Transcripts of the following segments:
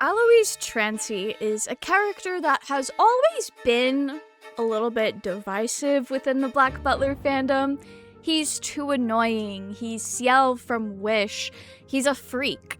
Alois Trancy is a character that has always been a little bit divisive within the Black Butler fandom. He's too annoying, he's Ciel from Wish, he's a freak.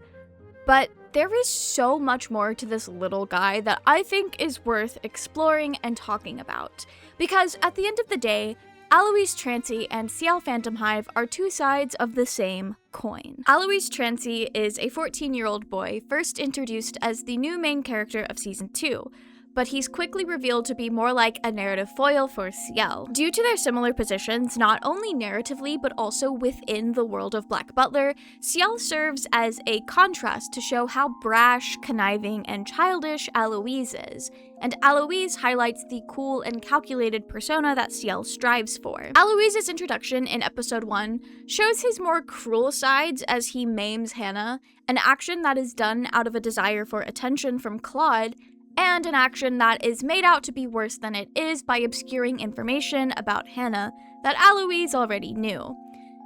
But there is so much more to this little guy that I think is worth exploring and talking about. Because at the end of the day, Alois Trancy and Ciel Phantom Hive are two sides of the same coin. Alois Trancy is a 14-year-old boy first introduced as the new main character of Season 2, but he's quickly revealed to be more like a narrative foil for Ciel. Due to their similar positions, not only narratively but also within the world of Black Butler, Ciel serves as a contrast to show how brash, conniving, and childish Alois is, and Alois highlights the cool and calculated persona that Ciel strives for. Alois' introduction in episode 1 shows his more cruel sides as he maims Hannah, an action that is done out of a desire for attention from Claude, and an action that is made out to be worse than it is by obscuring information about Hannah that Alois already knew.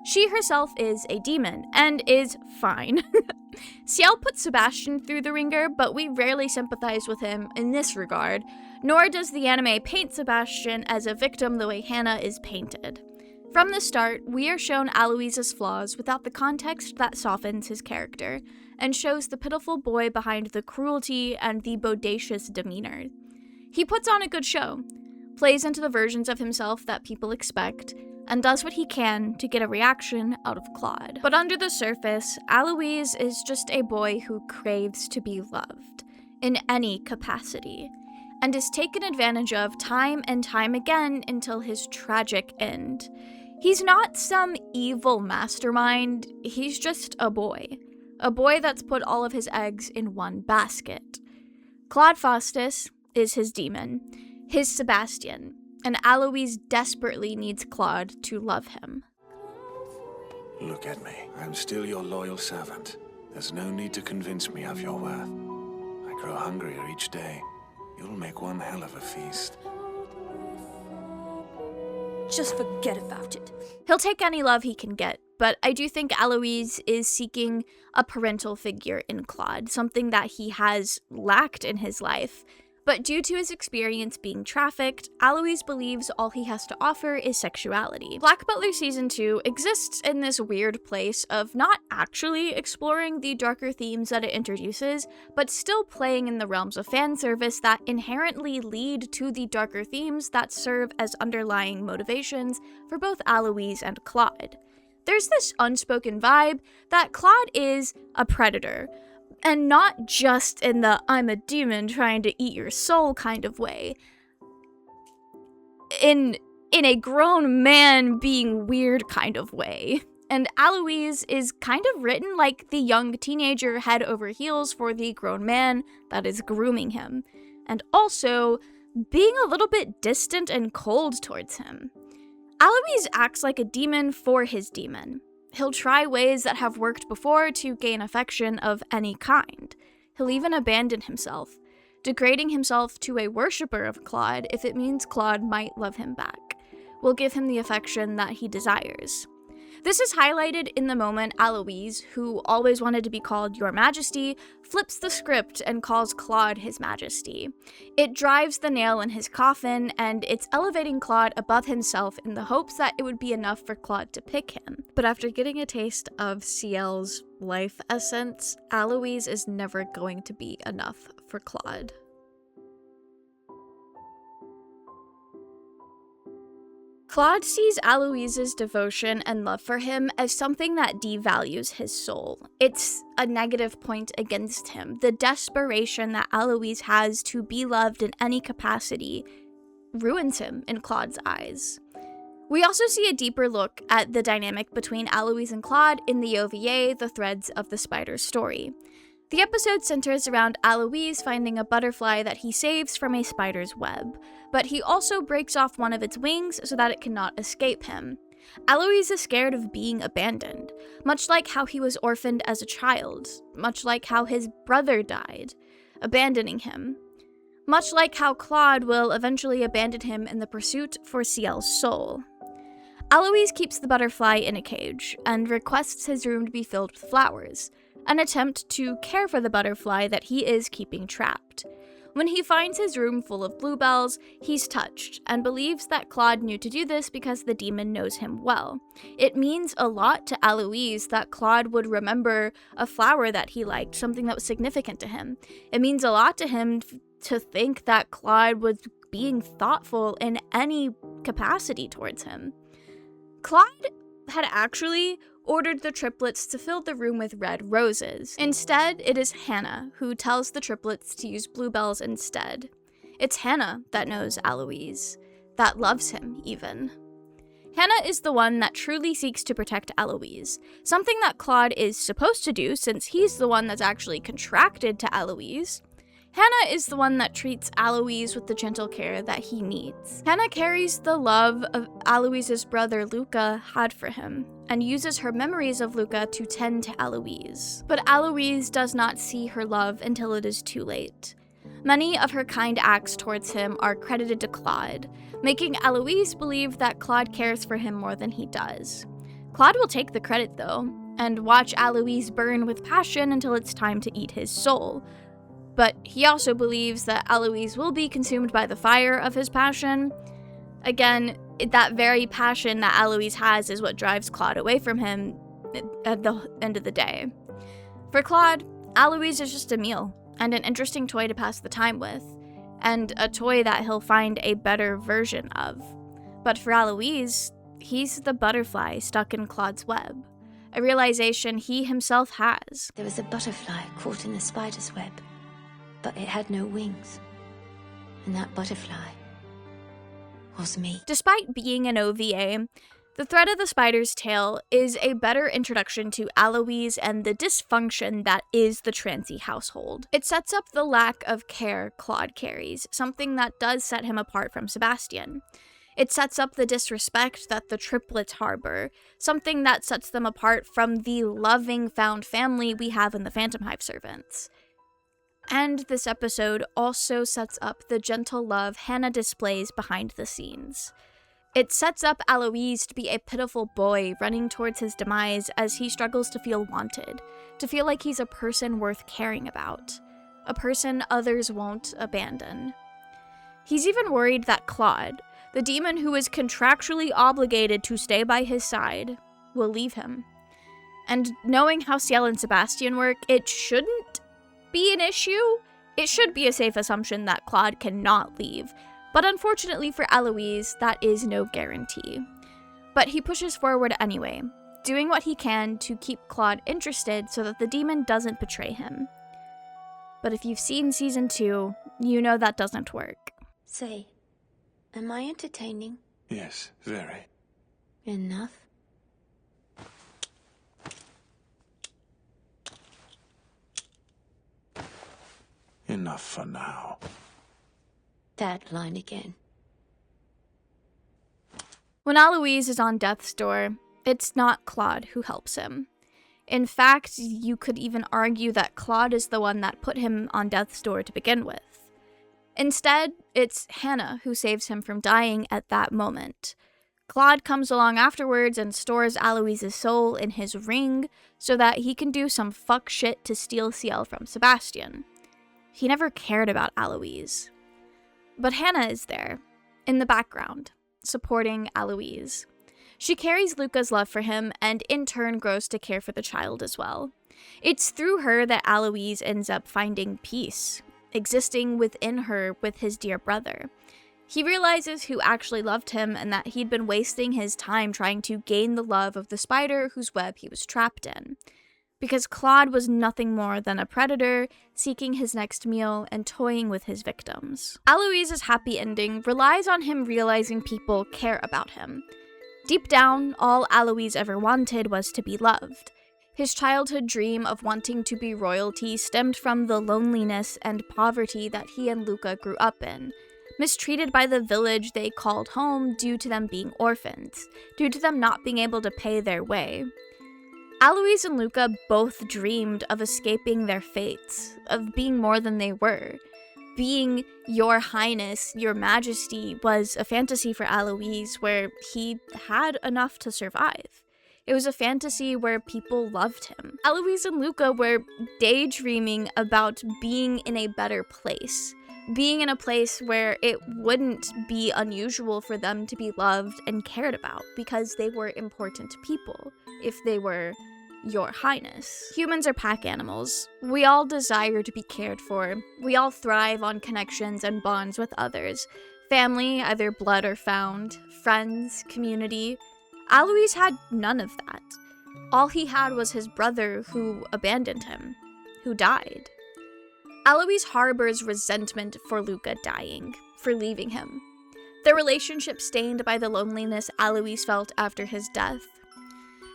She herself is a demon, and is fine. Ciel put Sebastian through the ringer, but we rarely sympathize with him in this regard, nor does the anime paint Sebastian as a victim the way Hannah is painted. From the start, we are shown Alois' flaws without the context that softens his character, and shows the pitiful boy behind the cruelty and the bodacious demeanor. He puts on a good show, plays into the versions of himself that people expect, and does what he can to get a reaction out of Claude. But under the surface, Alois is just a boy who craves to be loved, in any capacity, and is taken advantage of time and time again until his tragic end. He's not some evil mastermind, he's just a boy. A boy that's put all of his eggs in one basket. Claude Faustus is his demon, his Sebastian, and Alois desperately needs Claude to love him. Look at me. I'm still your loyal servant. There's no need to convince me of your worth. I grow hungrier each day. You'll make one hell of a feast. Just forget about it. He'll take any love he can get, but I do think Alois is seeking a parental figure in Claude, something that he has lacked in his life. But due to his experience being trafficked, Alois believes all he has to offer is sexuality. Black Butler Season 2 exists in this weird place of not actually exploring the darker themes that it introduces, but still playing in the realms of fan service that inherently lead to the darker themes that serve as underlying motivations for both Alois and Claude. There's this unspoken vibe that Claude is a predator, and not just in the I'm a demon trying to eat your soul kind of way. In a grown man being weird kind of way. And Alois is kind of written like the young teenager head over heels for the grown man that is grooming him. And also being a little bit distant and cold towards him. Alois acts like a demon for his demon. He'll try ways that have worked before to gain affection of any kind. He'll even abandon himself, degrading himself to a worshipper of Claude if it means Claude might love him back, will give him the affection that he desires. This is highlighted in the moment Alois, who always wanted to be called Your Majesty, flips the script and calls Claude His Majesty. It drives the nail in his coffin, and it's elevating Claude above himself in the hopes that it would be enough for Claude to pick him. But after getting a taste of Ciel's life essence, Alois is never going to be enough for Claude. Claude sees Alois' devotion and love for him as something that devalues his soul. It's a negative point against him. The desperation that Alois has to be loved in any capacity ruins him in Claude's eyes. We also see a deeper look at the dynamic between Alois and Claude in the OVA, The Threads of the Spider's Story. The episode centers around Alois finding a butterfly that he saves from a spider's web, but he also breaks off one of its wings so that it cannot escape him. Alois is scared of being abandoned, much like how he was orphaned as a child, much like how his brother died, abandoning him, much like how Claude will eventually abandon him in the pursuit for Ciel's soul. Alois keeps the butterfly in a cage and requests his room to be filled with flowers, an attempt to care for the butterfly that he is keeping trapped. When he finds his room full of bluebells, he's touched and believes that Claude knew to do this because the demon knows him well. It means a lot to Alois that Claude would remember a flower that he liked, something that was significant to him. It means a lot to him to think that Claude was being thoughtful in any capacity towards him. Claude had actually ordered the triplets to fill the room with red roses. Instead, it is Hannah who tells the triplets to use bluebells instead. It's Hannah that knows Alois, that loves him even. Hannah is the one that truly seeks to protect Alois, something that Claude is supposed to do since he's the one that's actually contracted to Alois. Hannah is the one that treats Alois with the gentle care that he needs. Hannah carries the love of Alois's brother Luca had for him, and uses her memories of Luca to tend to Alois. But Alois does not see her love until it is too late. Many of her kind acts towards him are credited to Claude, making Alois believe that Claude cares for him more than he does. Claude will take the credit though, and watch Alois burn with passion until it's time to eat his soul. But he also believes that Alois will be consumed by the fire of his passion. Again, that very passion that Alois has is what drives Claude away from him at the end of the day. For Claude, Alois is just a meal, and an interesting toy to pass the time with, and a toy that he'll find a better version of. But for Alois, he's the butterfly stuck in Claude's web, a realization he himself has. There was a butterfly caught in the spider's web, but it had no wings. And that butterfly was me. Despite being an OVA, The Thread of the Spider's Tail is a better introduction to Alois and the dysfunction that is the Trancy household. It sets up the lack of care Claude carries, something that does set him apart from Sebastian. It sets up the disrespect that the triplets harbor, something that sets them apart from the loving found family we have in the Phantom Hive servants. And this episode also sets up the gentle love Hannah displays behind the scenes. It sets up Alois to be a pitiful boy running towards his demise as he struggles to feel wanted, to feel like he's a person worth caring about, a person others won't abandon. He's even worried that Claude, the demon who is contractually obligated to stay by his side, will leave him. And knowing how Ciel and Sebastian work, it shouldn't be an issue. It should be a safe assumption that Claude cannot leave, but unfortunately for Alois, that is no guarantee. But he pushes forward anyway, doing what he can to keep Claude interested so that the demon doesn't betray him. But if you've seen season 2, you know that doesn't work. Say, am I entertaining? Yes, very. Enough? Enough for now. That line again. When Alois is on death's door, it's not Claude who helps him. In fact, you could even argue that Claude is the one that put him on death's door to begin with. Instead, it's Hannah who saves him from dying at that moment. Claude comes along afterwards and stores Alois' soul in his ring so that he can do some fuck shit to steal Ciel from Sebastian. He never cared about Alois. But Hannah is there, in the background, supporting Alois. She carries Luca's love for him and in turn grows to care for the child as well. It's through her that Alois ends up finding peace, existing within her with his dear brother. He realizes who actually loved him and that he'd been wasting his time trying to gain the love of the spider whose web he was trapped in. Because Claude was nothing more than a predator, seeking his next meal and toying with his victims. Alois' happy ending relies on him realizing people care about him. Deep down, all Alois ever wanted was to be loved. His childhood dream of wanting to be royalty stemmed from the loneliness and poverty that he and Luca grew up in, mistreated by the village they called home due to them being orphans, due to them not being able to pay their way. Alois and Luca both dreamed of escaping their fates, of being more than they were. Being Your Highness, Your Majesty was a fantasy for Alois where he had enough to survive. It was a fantasy where people loved him. Alois and Luca were daydreaming about being in a better place. Being in a place where it wouldn't be unusual for them to be loved and cared about because they were important people, if they were Your Highness. Humans are pack animals. We all desire to be cared for. We all thrive on connections and bonds with others. Family, either blood or found, friends, community. Alois had none of that. All he had was his brother who abandoned him, who died. Alois harbors resentment for Luca dying, for leaving him. Their relationship stained by the loneliness Alois felt after his death.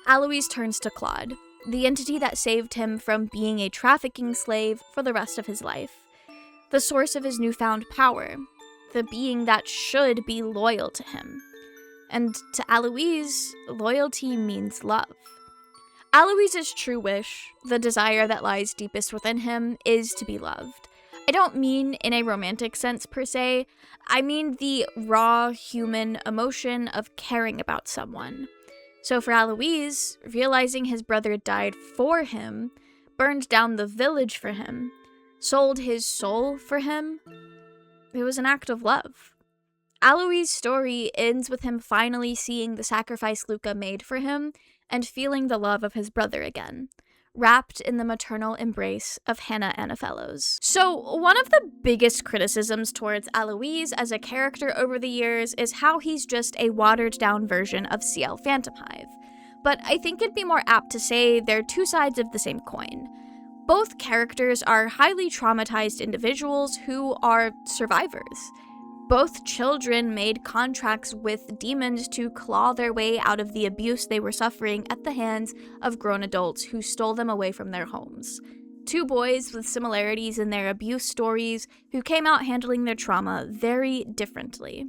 Alois turns to Claude, the entity that saved him from being a trafficking slave for the rest of his life, the source of his newfound power, the being that should be loyal to him. And to Alois, loyalty means love. Alois's true wish, the desire that lies deepest within him, is to be loved. I don't mean in a romantic sense per se, I mean the raw human emotion of caring about someone. So for Alois, realizing his brother died for him, burned down the village for him, sold his soul for him, it was an act of love. Alois' story ends with him finally seeing the sacrifice Luca made for him and feeling the love of his brother again, wrapped in the maternal embrace of Hannah Anafellos. So, one of the biggest criticisms towards Alois as a character over the years is how he's just a watered-down version of CL Phantomhive. But I think it'd be more apt to say they're two sides of the same coin. Both characters are highly traumatized individuals who are survivors. Both children made contracts with demons to claw their way out of the abuse they were suffering at the hands of grown adults who stole them away from their homes. Two boys with similarities in their abuse stories who came out handling their trauma very differently.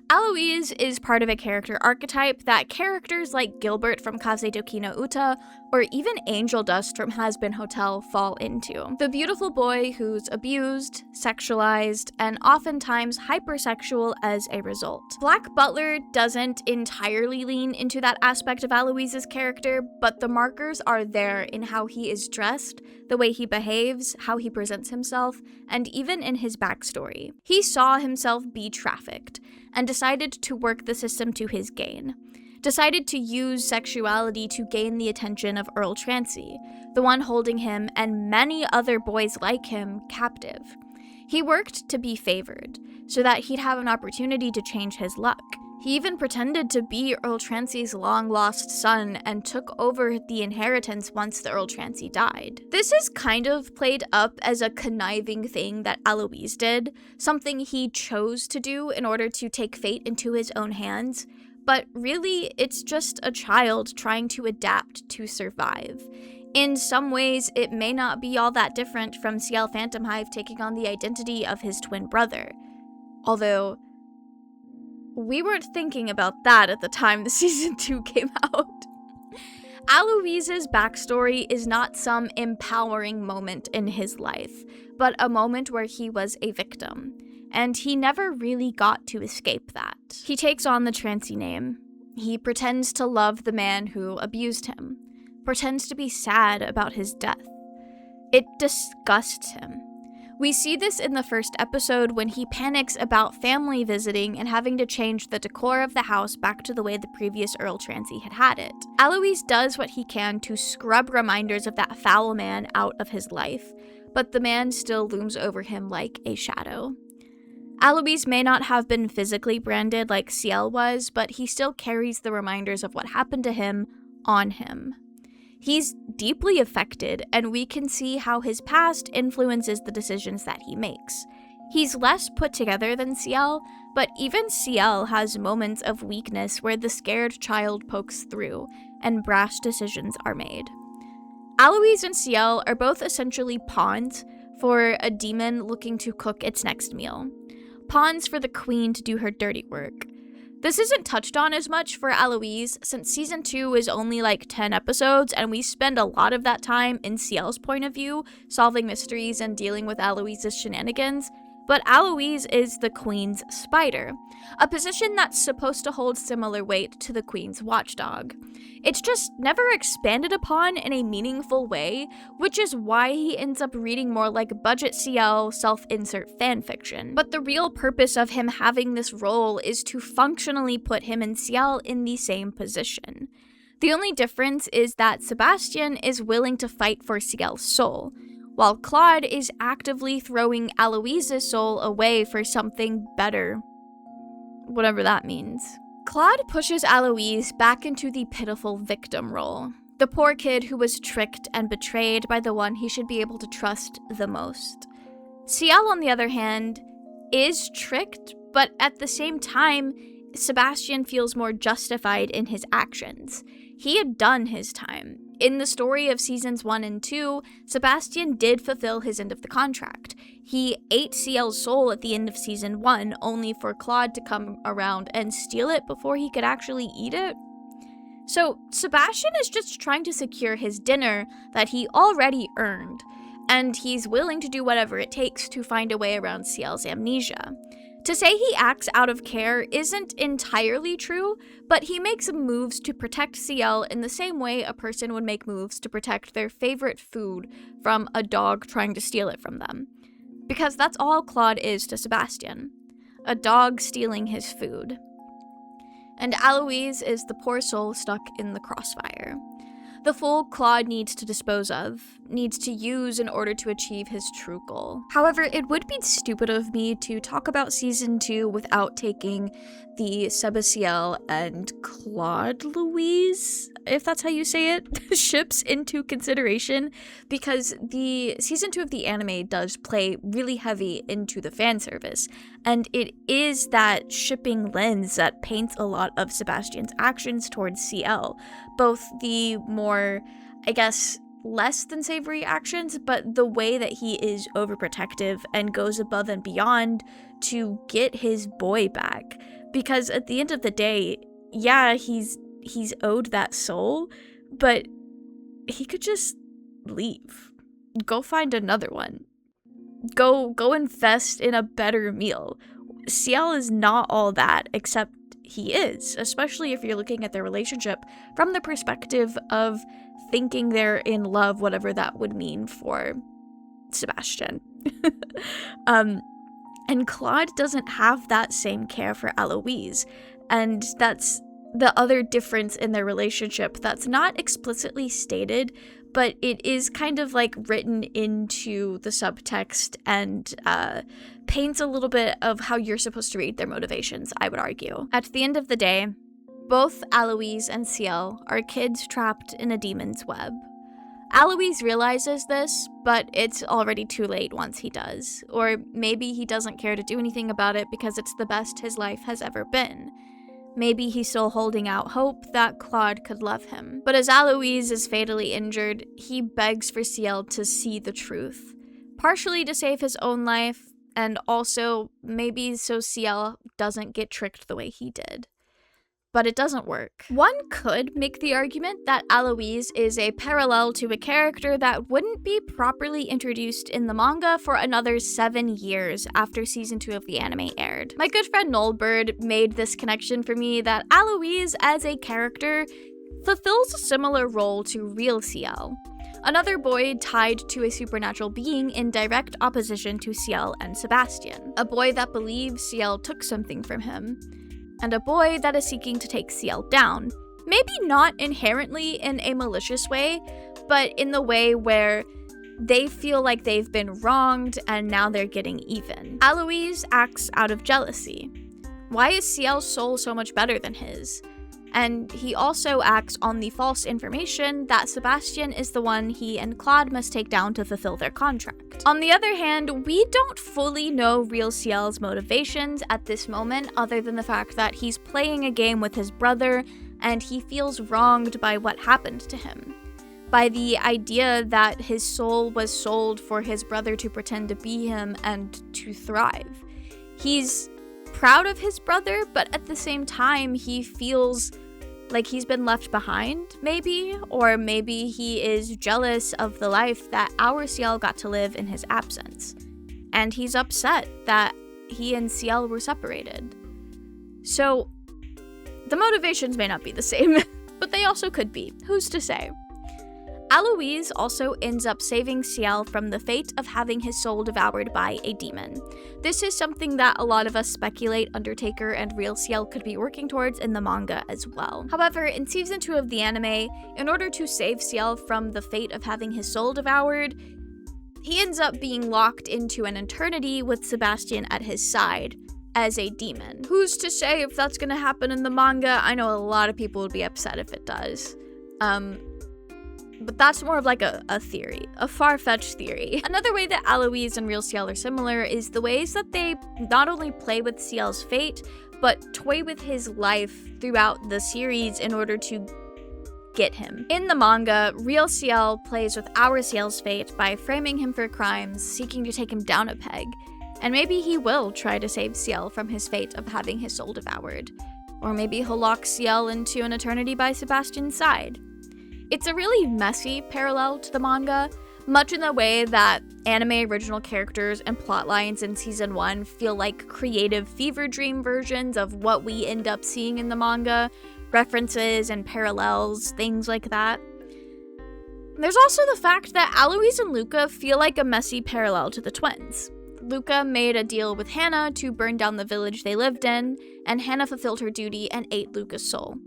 Alois is part of a character archetype that characters like Gilbert from Kazedoki no Uta or even Angel Dust from Has-Been Hotel fall into. The beautiful boy who's abused, sexualized, and oftentimes hypersexual as a result. Black Butler doesn't entirely lean into that aspect of Alois's character, but the markers are there in how he is dressed, the way he behaves, how he presents himself, and even in his backstory. He saw himself be trafficked, and decided to work the system to his gain. Decided to use sexuality to gain the attention of Earl Trancy, the one holding him and many other boys like him captive. He worked to be favored, so that he'd have an opportunity to change his luck. He even pretended to be Earl Trancy's long-lost son and took over the inheritance once the Earl Trancy died. This is kind of played up as a conniving thing that Alois did, something he chose to do in order to take fate into his own hands, but really it's just a child trying to adapt to survive. In some ways, it may not be all that different from CL Phantomhive taking on the identity of his twin brother. Although, we weren't thinking about that at the time the season 2 came out. Alois's backstory is not some empowering moment in his life, but a moment where he was a victim, and he never really got to escape that. He takes on the Trancy name. He pretends to love the man who abused him, pretends to be sad about his death. It disgusts him. We see this in the first episode when he panics about family visiting and having to change the decor of the house back to the way the previous Earl Trancy had it. Alois does what he can to scrub reminders of that foul man out of his life, but the man still looms over him like a shadow. Alois may not have been physically branded like CL was, but he still carries the reminders of what happened to him on him. He's deeply affected, and we can see how his past influences the decisions that he makes. He's less put together than CL, but even CL has moments of weakness where the scared child pokes through, and brash decisions are made. Alois and CL are both essentially pawns for a demon looking to cook its next meal. Pawns for the queen to do her dirty work. This isn't touched on as much for Alois, since season 2 is only like 10 episodes, and we spend a lot of that time in CL's point of view, solving mysteries and dealing with Alois's shenanigans, but Alois is the Queen's spider, a position that's supposed to hold similar weight to the Queen's watchdog. It's just never expanded upon in a meaningful way, which is why he ends up reading more like budget CL self-insert fanfiction. But the real purpose of him having this role is to functionally put him and Ciel in the same position. The only difference is that Sebastian is willing to fight for Ciel's soul, while Claude is actively throwing Alois's soul away for something better. Whatever that means. Claude pushes Alois back into the pitiful victim role, the poor kid who was tricked and betrayed by the one he should be able to trust the most. Ciel, on the other hand, is tricked, but at the same time, Sebastian feels more justified in his actions. He had done his time. In the story of seasons 1 and 2, Sebastian did fulfill his end of the contract. He ate Ciel's soul at the end of season 1, only for Claude to come around and steal it before he could actually eat it. So Sebastian is just trying to secure his dinner that he already earned, and he's willing to do whatever it takes to find a way around Ciel's amnesia. To say he acts out of care isn't entirely true, but he makes moves to protect Ciel in the same way a person would make moves to protect their favorite food from a dog trying to steal it from them. Because that's all Claude is to Sebastian. A dog stealing his food. And Alois is the poor soul stuck in the crossfire. The fool Claude needs to dispose of, needs to use in order to achieve his true goal. However, it would be stupid of me to talk about season 2 without taking the Sebastiel and Claude Louise, if that's how you say it, ships into consideration, because the season 2 of the anime does play really heavy into the fan service, and it is that shipping lens that paints a lot of Sebastian's actions towards Ciel, both the more, I guess, less than savory actions, but the way that he is overprotective and goes above and beyond to get his boy back. Because at the end of the day, yeah, he's owed that soul, but he could just leave. Go find another one. Go invest in a better meal. Ciel is not all that, except he is, especially if you're looking at their relationship from the perspective of thinking they're in love, whatever that would mean for Sebastian. And Claude doesn't have that same care for Alois, and that's the other difference in their relationship that's not explicitly stated, but it is kind of like written into the subtext and paints a little bit of how you're supposed to read their motivations, I would argue. At the end of the day, both Alois and Ciel are kids trapped in a demon's web. Alois realizes this, but it's already too late once he does. Or maybe he doesn't care to do anything about it because it's the best his life has ever been. Maybe he's still holding out hope that Claude could love him. But as Alois is fatally injured, he begs for Ciel to see the truth. Partially to save his own life, and also maybe so Ciel doesn't get tricked the way he did. But it doesn't work. One could make the argument that Alois is a parallel to a character that wouldn't be properly introduced in the manga for another 7 years after season 2 of the anime aired. My good friend Noelbird made this connection for me that Alois as a character fulfills a similar role to real Ciel. Another boy tied to a supernatural being in direct opposition to Ciel and Sebastian. A boy that believes Ciel took something from him. And a boy that is seeking to take Ciel down. Maybe not inherently in a malicious way, but in the way where they feel like they've been wronged and now they're getting even. Alois acts out of jealousy. Why is Ciel's soul so much better than his? And he also acts on the false information that Sebastian is the one he and Claude must take down to fulfill their contract. On the other hand, we don't fully know real Ciel's motivations at this moment, other than the fact that he's playing a game with his brother and he feels wronged by what happened to him. By the idea that his soul was sold for his brother to pretend to be him and to thrive. He's proud of his brother, but at the same time, he feels like he's been left behind, maybe, or maybe he is jealous of the life that our Ciel got to live in his absence. and he's upset that he and Ciel were separated. So, the motivations may not be the same, but they also could be. Who's to say? Alois also ends up saving Ciel from the fate of having his soul devoured by a demon. This is something that a lot of us speculate Undertaker and real Ciel could be working towards in the manga as well. However, in season 2 of the anime, in order to save Ciel from the fate of having his soul devoured, he ends up being locked into an eternity with Sebastian at his side as a demon. Who's to say if that's gonna happen in the manga? I know a lot of people would be upset if it does. But that's more of like a theory, a far-fetched theory. Another way that Alois and real Ciel are similar is the ways that they not only play with Ciel's fate, but toy with his life throughout the series in order to get him. In the manga, real Ciel plays with our Ciel's fate by framing him for crimes, seeking to take him down a peg. And maybe he will try to save Ciel from his fate of having his soul devoured. Or maybe he'll lock Ciel into an eternity by Sebastian's side. It's a really messy parallel to the manga, much in the way that anime original characters and plot lines in season 1 feel like creative fever dream versions of what we end up seeing in the manga, references and parallels, things like that. There's also the fact that Alois and Luca feel like a messy parallel to the twins. Luca made a deal with Hannah to burn down the village they lived in, and Hannah fulfilled her duty and ate Luca's soul.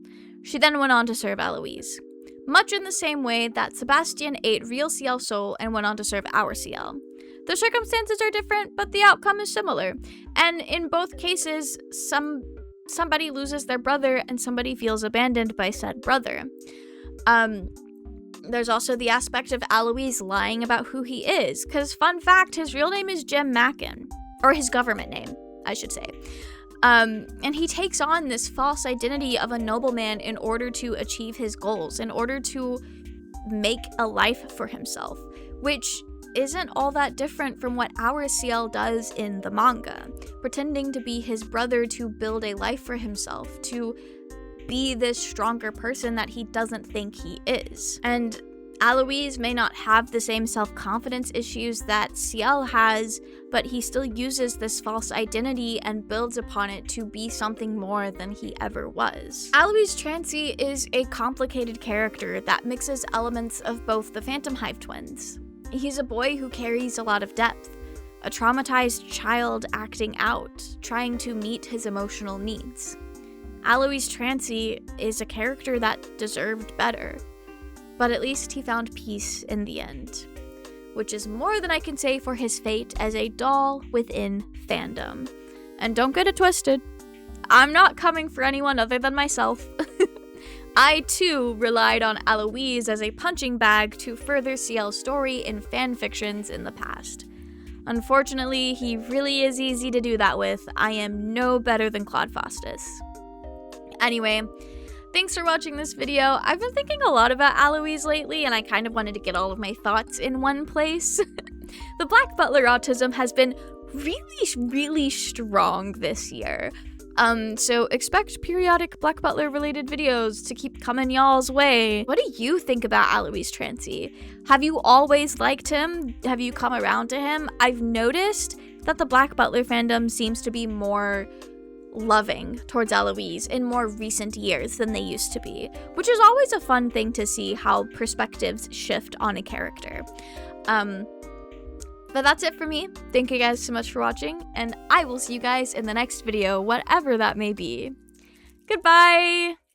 She then went on to serve Alois. Much in the same way that Sebastian ate real Ciel's soul and went on to serve our Ciel. The circumstances are different, but the outcome is similar. And in both cases, somebody loses their brother and somebody feels abandoned by said brother. There's also the aspect of Alois lying about who he is, because fun fact, his real name is Jim Mackin, or his government name, I should say. And he takes on this false identity of a nobleman in order to achieve his goals, in order to make a life for himself, which isn't all that different from what our Ciel does in the manga, pretending to be his brother to build a life for himself, to be this stronger person that he doesn't think he is. And Alois may not have the same self-confidence issues that Ciel has, but he still uses this false identity and builds upon it to be something more than he ever was. Alois Trancy is a complicated character that mixes elements of both the Phantom Hive twins. He's a boy who carries a lot of depth, a traumatized child acting out, trying to meet his emotional needs. Alois Trancy is a character that deserved better, but at least he found peace in the end, which is more than I can say for his fate as a doll within fandom. And don't get it twisted, I'm not coming for anyone other than myself. I too relied on Alois as a punching bag to further Ciel's story in fanfictions in the past. Unfortunately, he really is easy to do that with. I am no better than Claude Faustus. Anyway, thanks for watching this video. I've been thinking a lot about Alois lately, and I kind of wanted to get all of my thoughts in one place. The Black Butler autism has been really strong this year. So expect periodic Black Butler related videos to keep coming y'all's way. What do you think about Alois Trancy? Have you always liked him? Have you come around to him? I've noticed that the Black Butler fandom seems to be more loving towards Alois in more recent years than they used to be, which is always a fun thing to see how perspectives shift on a character. But that's it for me. Thank you guys so much for watching, and I will see you guys in the next video, whatever that may be. Goodbye!